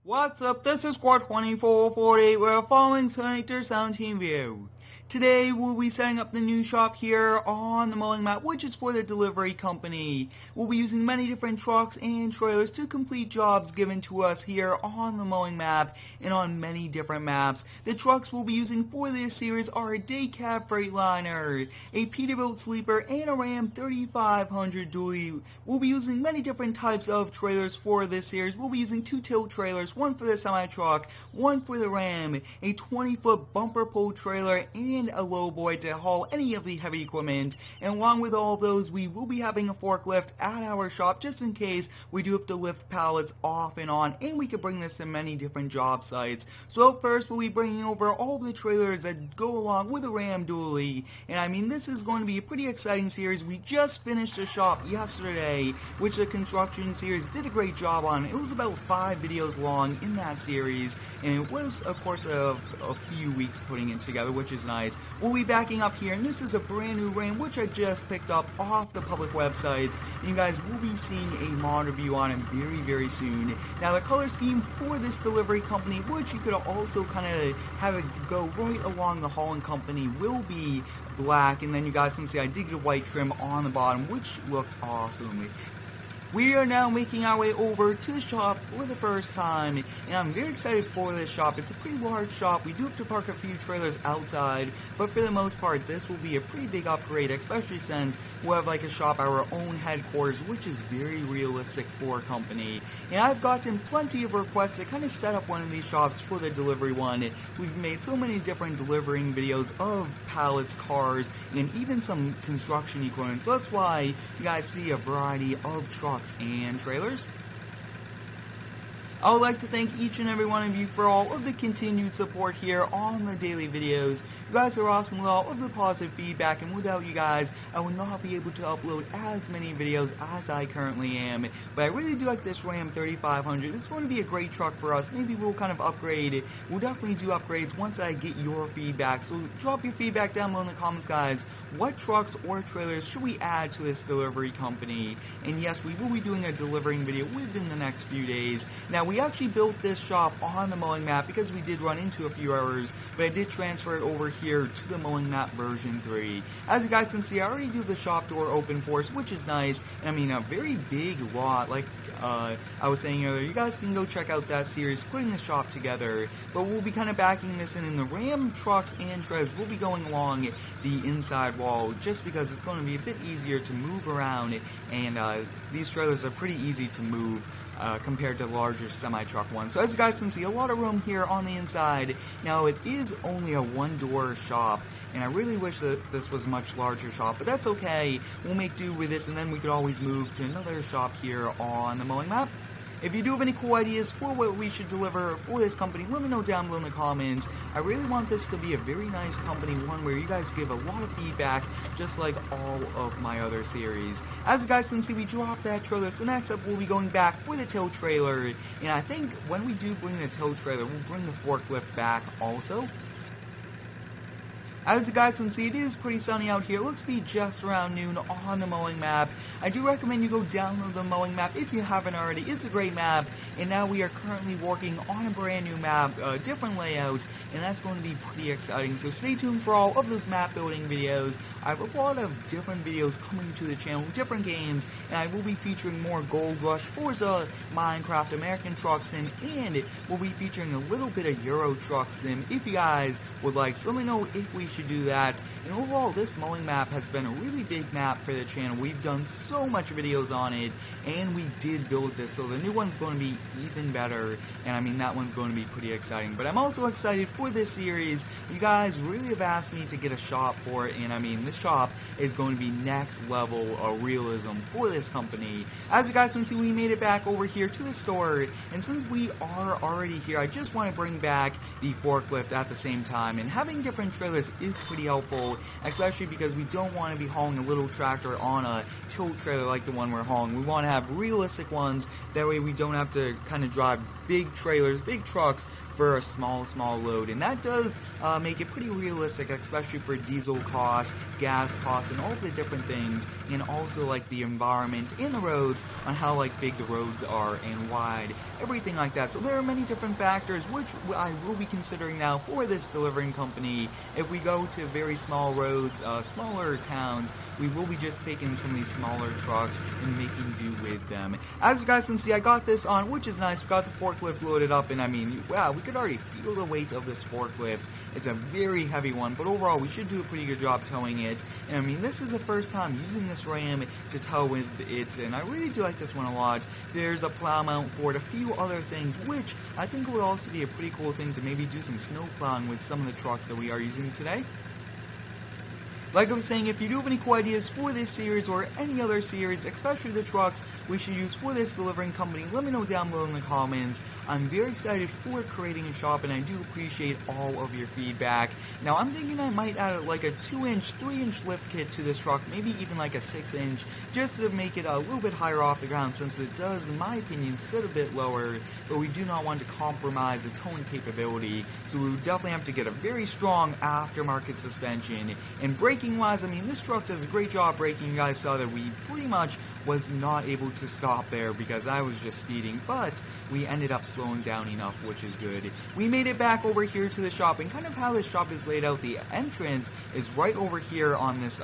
What's up? This is Squad 2448. We're following Senator 17 view. Today we'll be setting up the new shop here on the mowing map, which is for the delivery company. We'll be using many different trucks and trailers to complete jobs given to us here on the mowing map and on many different maps. The trucks we'll be using for this series are a day cab Freightliner, a Peterbilt sleeper, and a Ram 3500 dually. We'll be using many different types of trailers for this series. We'll be using 2 tilt trailers, one for the semi-truck, one for the Ram, a 20-foot bumper pull trailer, and a lowboy to haul any of the heavy equipment. And along with all of those, we will be having a forklift at our shop just in case we do have to lift pallets off and on, and we could bring this to many different job sites. So up first, we'll be bringing over all the trailers that go along with the Ram dually. And I mean, this is going to be a pretty exciting series. We just finished the shop yesterday, which the construction series did a great job on. It was about 5 videos long in that series, and it was, of course, a few weeks putting it together, which is nice. We'll be backing up here, and this is a brand new Ram which I just picked up off the public websites, and you guys will be seeing a mod review on it very, very soon. Now, the color scheme for this delivery company, which you could also kind of have it go right along the hauling company, will be black, and then you guys can see I did get a white trim on the bottom, which looks awesome. We are now making our way over to the shop for the first time, and I'm very excited for this shop. It's a pretty large shop. We do have to park a few trailers outside, but for the most part, this will be a pretty big upgrade, especially since we'll have like a shop, our own headquarters, which is very realistic for a company. And I've gotten plenty of requests to kind of set up one of these shops for the delivery one. We've made so many different delivering videos of pallets, cars, and even some construction equipment, so that's why you guys see a variety of trucks and trailers. I would like to thank each and every one of you for all of the continued support here on the daily videos. You guys are awesome with all of the positive feedback, and without you guys, I would not be able to upload as many videos as I currently am. But I really do like this Ram 3500. It's going to be a great truck for us. Maybe we'll kind of upgrade it. We'll definitely do upgrades once I get your feedback. So drop your feedback down below in the comments, guys. What trucks or trailers should we add to this delivery company? And yes, we will be doing a delivering video within the next few days. Now, we actually built this shop on the mowing map because we did run into a few errors, but I did transfer it over here to the mowing map version 3. As you guys can see, I already do the shop door open for us, which is nice. And I mean, a very big lot, like I was saying earlier. You guys can go check out that series, putting the shop together. But we'll be kind of backing this in the Ram trucks and trailers. We'll be going along the inside wall just because it's going to be a bit easier to move around, and these trailers are pretty easy to move compared to larger semi-truck ones. So as you guys can see, a lot of room here on the inside. Now, it is only a one-door shop, and I really wish that this was a much larger shop, but that's okay. We'll make do with this, and then we could always move to another shop here on the mowing map. If you do have any cool ideas for what we should deliver for this company, let me know down below in the comments. I really want this to be a very nice company, one where you guys give a lot of feedback, just like all of my other series. As you guys can see, we dropped that trailer, so next up we'll be going back for the tow trailer. And I think when we do bring the tow trailer, we'll bring the forklift back also. As you guys can see, it is pretty sunny out here. It looks to be just around noon on the mowing map. I do recommend you go download the mowing map if you haven't already. It's a great map, and now we are currently working on a brand new map, different layout, and that's going to be pretty exciting. So stay tuned for all of those map building videos. I have a lot of different videos coming to the channel, different games, and I will be featuring more Gold Rush, Forza, Minecraft, American Truck Sim, and we'll be featuring a little bit of Euro Truck Sim if you guys would like. So let me know if we should do that. And overall, this mowing map has been a really big map for the channel. We've done so much videos on it, and we did build this, so the new one's going to be even better, and I mean, that one's going to be pretty exciting. But I'm also excited for this series. You guys really have asked me to get a shop for it, and I mean, this shop is going to be next level of realism for this company. As you guys can see, we made it back over here to the store, and since we are already here, I just want to bring back the forklift at the same time, and having different trailers is pretty helpful, especially because we don't want to be hauling a little tractor on a tilt trailer like the one we're hauling. We want to have realistic ones, that way we don't have to kind of drive big trailers, big trucks for a small load, and that does make it pretty realistic, especially for diesel costs, gas costs, and all the different things, and also like the environment and the roads on how like big the roads are and wide, everything like that. So there are many different factors which I will be considering now for this delivering company. If we go to very small roads, smaller towns, we will be just taking some of these smaller trucks and making do with them. As you guys can see, I got this on, which is nice. We got the forklift loaded up, and I mean, wow, we could already feel the weight of this forklift. It's a very heavy one, but overall we should do a pretty good job towing it. And I mean, this is the first time using this Ram to tow with it, and I really do like this one a lot. There's a plow mount for it, a few other things, which I think would also be a pretty cool thing to maybe do some snow plowing with some of the trucks that we are using today. Like I was saying, if you do have any cool ideas for this series or any other series, especially the trucks we should use for this delivering company, let me know down below in the comments. I'm very excited for creating a shop, and I do appreciate all of your feedback. Now, I'm thinking I might add like a 2-inch, 3-inch lift kit to this truck, maybe even like a 6-inch, just to make it a little bit higher off the ground, since it does, in my opinion, sit a bit lower, but we do not want to compromise the towing capability, so we would definitely have to get a very strong aftermarket suspension. And braking-wise, I mean, this truck does a great job braking. You guys saw that we pretty much was not able to stop there because I was just speeding, but we ended up slowing down enough, which is good. We made it back over here to the shop, and kind of how this shop is laid out, the entrance is right over here on this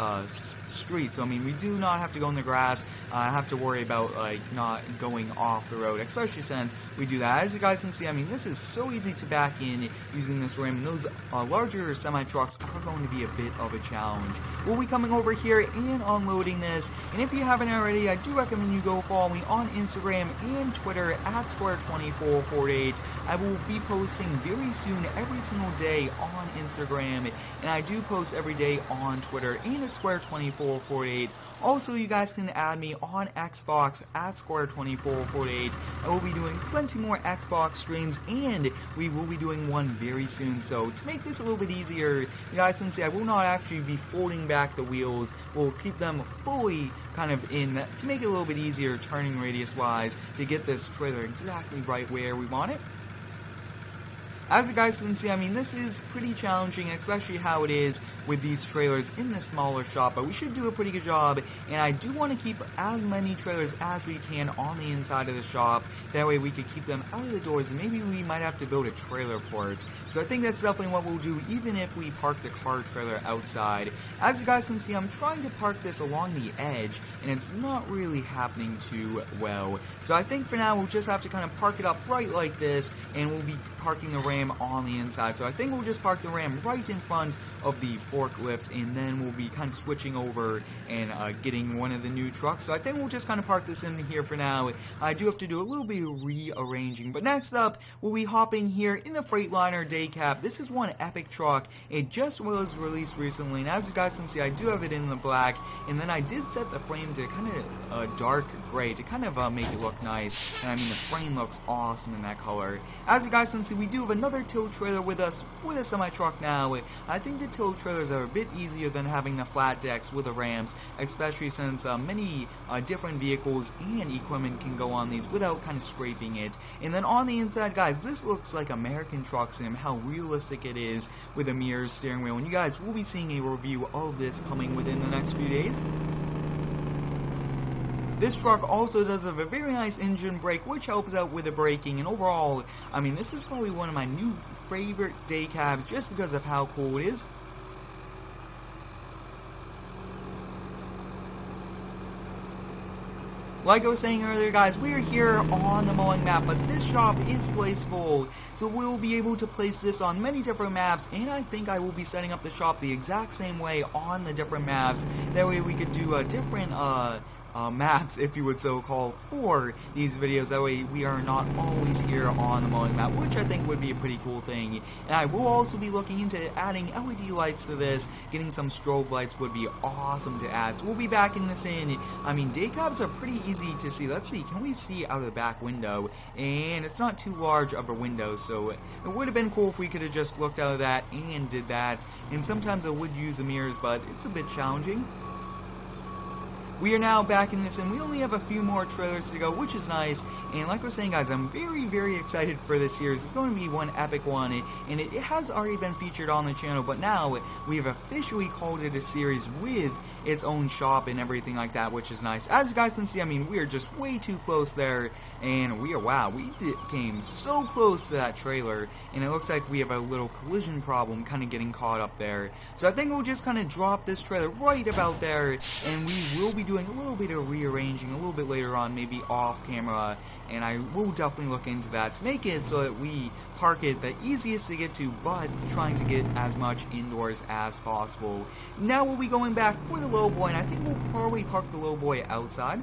street, so I mean, we do not have to go in the grass, have to worry about like not going off the road, especially since we do that. As you guys can see, I mean, this is so easy to back in using this Ram, and those larger semi-trucks are going to be a bit of a challenge. We'll be coming over here and unloading this, and if you haven't already, I do recommend you go follow me on Instagram and Twitter at Square2448. I will be posting very soon, every single day on Instagram, and I do post every day on Twitter and at Square2448. Also, you guys can add me on Xbox at Square2448. I will be doing plenty more Xbox streams, and we will be doing one very soon. So to make this a little bit easier, you guys can see I will not actually be folding back the wheels. We'll keep them fully kind of in to make it a little bit easier turning radius wise to get this trailer exactly right where we want it. As you guys can see, I mean, this is pretty challenging, especially how it is with these trailers in the smaller shop, but we should do a pretty good job, and I do want to keep as many trailers as we can on the inside of the shop. That way we could keep them out of the doors, and maybe we might have to build a trailer port. So I think that's definitely what we'll do, even if we park the car trailer outside. As you guys can see, I'm trying to park this along the edge, and it's not really happening too well. So I think for now we'll just have to kind of park it up right like this, and we'll be parking the Ram on the inside. So I think we'll just park the Ram right in front of the forklift, and then we'll be kind of switching over and getting one of the new trucks. So I think we'll just kind of park this in here for now. I do have to do a little bit of rearranging, but next up we'll be hopping here in the Freightliner day cab. This is one epic truck. It just was released recently, and as you guys can see, I do have it in the black, and then I did set the frame to kind of dark gray to kind of make it look nice, and I mean the frame looks awesome in that color. As you guys can see, we do have another tow trailer with us for the semi-truck now. I think the tow trailers are a bit easier than having the flat decks with the Rams, especially since many different vehicles and equipment can go on these without kind of scraping it. And then on the inside, guys, this looks like American Truck Sim, how realistic it is with the mirrors, steering wheel, and you guys will be seeing a review of this coming within the next few days. This truck also does have a very nice engine brake, which helps out with the braking, and overall, I mean, this is probably one of my new favorite day cabs just because of how cool it is. Like I was saying earlier, guys, we are here on the mowing map, but this shop is placeable, so we'll be able to place this on many different maps, and I think I will be setting up the shop the exact same way on the different maps. That way we could do different maps, if you would so call, for these videos. That way we are not always here on the mowing map, which I think would be a pretty cool thing. And I will also be looking into adding LED lights to this. Getting some strobe lights would be awesome to add. So we'll be backing this in. I mean, day cabs are pretty easy to see. Let's see, can we see out of the back window? And it's not too large of a window, so it would have been cool if we could have just looked out of that and did that. And sometimes I would use the mirrors, but it's a bit challenging. we are now back in this, and we only have a few more trailers to go, which is nice. And like we're saying, guys, I'm very, very excited for this series. It's going to be one epic one, and it has already been featured on the channel, but now we have officially called it a series with its own shop and everything like that, which is nice. As you guys can see, I mean, we are just way too close there, and wow, we came so close to that trailer, and it looks like we have a little collision problem kind of getting caught up there. So I think we'll just kind of drop this trailer right about there, and we will be doing a little bit of rearranging a little bit later on, maybe off camera, and I will definitely look into that to make it so that we park it the easiest to get to, but trying to get as much indoors as possible. Now we'll be going back for the low boy, and I think we'll probably park the low boy outside.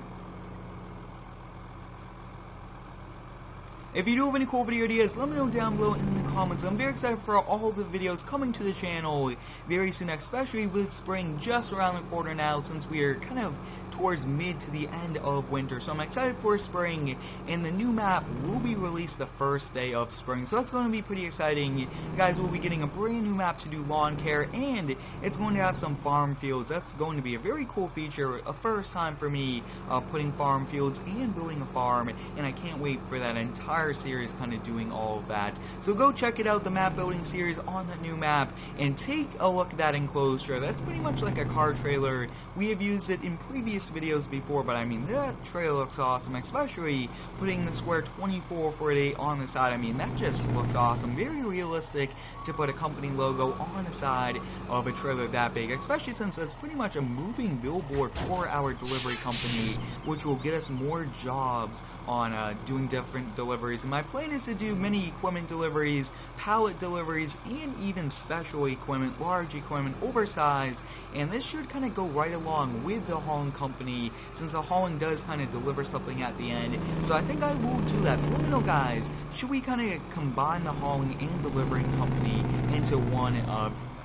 If you do have any cool video ideas, let me know down below in the comments. I'm very excited for all of the videos coming to the channel very soon, especially with spring just around the corner now, since we are kind of towards mid to the end of winter. So I'm excited for spring, and the new map will be released the first day of spring, so that's going to be pretty exciting. You guys will be getting a brand new map to do lawn care, and it's going to have some farm fields. That's going to be a very cool feature, a first time for me putting farm fields and building a farm, and I can't wait for that entire series kind of doing all of that. So go check it out, the map building series on the new map, and take a look at that enclosure. That's pretty much like a car trailer. We have used it in previous videos before, but I mean, that trailer looks awesome, especially putting the Square 2448 on the side. I mean, that just looks awesome. Very realistic to put a company logo on the side of a trailer that big, especially since it's pretty much a moving billboard for our delivery company, which will get us more jobs on doing different deliveries. And my plan is to do many equipment deliveries, pallet deliveries, and even special equipment, large equipment, oversized, and this should kind of go right along with the hauling company, since the hauling does kind of deliver something at the end. So I think I will do that. So let me know, guys, should we kind of combine the hauling and delivering company into one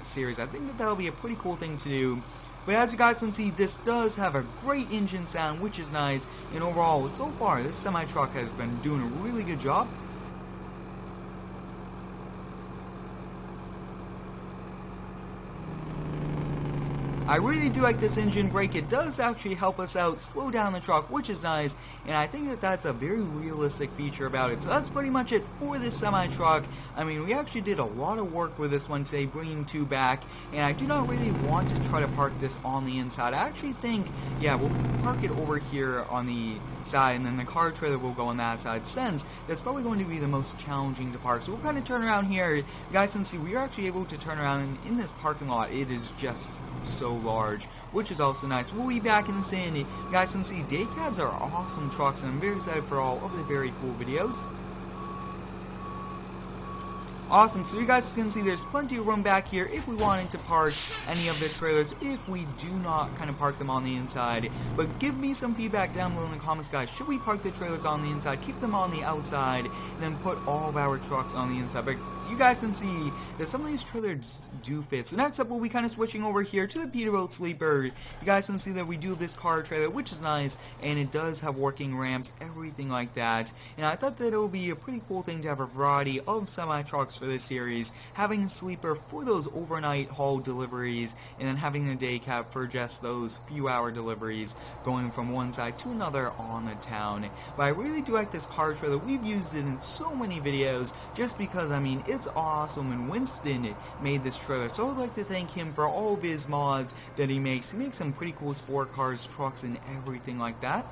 series? I think that will be a pretty cool thing to do. But as you guys can see, this does have a great engine sound, which is nice, and overall, so far, this semi-truck has been doing a really good job. I really do like this engine brake. It does actually help us out, slow down the truck, which is nice, and I think that that's a very realistic feature about it. So that's pretty much it for this semi-truck. I mean, we actually did a lot of work with this one today, bringing two back, and I do not really want to try to park this on the inside. I actually think, yeah, we'll park it over here on the side, and then the car trailer will go on that side, since that's probably going to be the most challenging to park. So we'll kind of turn around here. You guys can see we are actually able to turn around in this parking lot. It is just so large, which is also nice. We'll be back in the sand. You guys can see day cabs are awesome trucks, and I'm very excited for all of the very cool videos. Awesome, so you guys can see there's plenty of room back here if we wanted to park any of the trailers, if we do not kind of park them on the inside. But give me some feedback down below in the comments, guys. Should we park the trailers on the inside, keep them on the outside, and then put all of our trucks on the inside? But you guys can see that some of these trailers do fit. So next up, we'll be kind of switching over here to the Peterbilt Sleeper. You guys can see that we do have this car trailer, which is nice, and it does have working ramps, everything like that. And I thought that it would be a pretty cool thing to have a variety of semi-trucks for this series, having a sleeper for those overnight haul deliveries, and then having a day cab for just those few hour deliveries, going from one side to another on the town. But I really do like this car trailer. We've used it in so many videos, just because, I mean, it's awesome, and Winston made this trailer, so I'd like to thank him for all of his mods that he makes. He makes some pretty cool sport cars, trucks, and everything like that.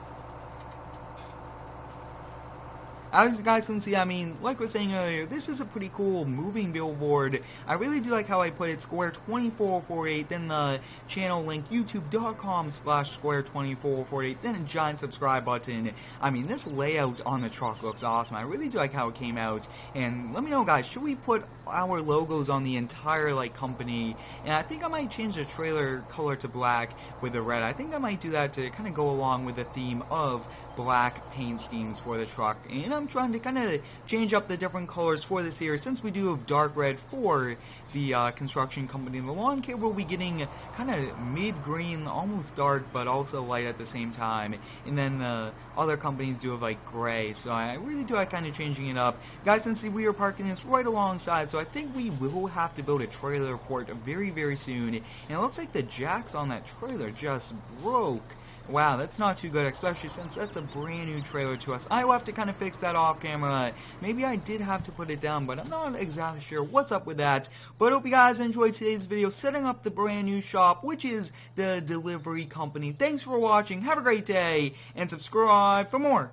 As you guys can see, I mean, like I was saying earlier, this is a pretty cool moving billboard. I really do like how I put it, Square 2448, then the channel link, youtube.com/Square2448, then a giant subscribe button. I mean, this layout on the truck looks awesome. I really do like how it came out. And let me know, guys, should we put our logos on the entire, like, company? And I think I might change the trailer color to black with the red. I think I might do that to kind of go along with the theme of black paint schemes for the truck. And I'm trying to kind of change up the different colors for this here, since we do have dark red for the construction company. The lawn care will be getting kind of mid-green, almost dark, but also light at the same time. And then the other companies do have like gray, so I really do like kind of changing it up. Guys can see we are parking this right alongside, so I think we will have to build a trailer port very, very soon. And it looks like the jacks on that trailer just broke. Wow, that's not too good, especially since that's a brand new trailer to us. I will have to kind of fix that off camera. Maybe I did have to put it down, but I'm not exactly sure what's up with that. But I hope you guys enjoyed today's video setting up the brand new shop, which is the delivery company. Thanks for watching, have a great day, and subscribe for more.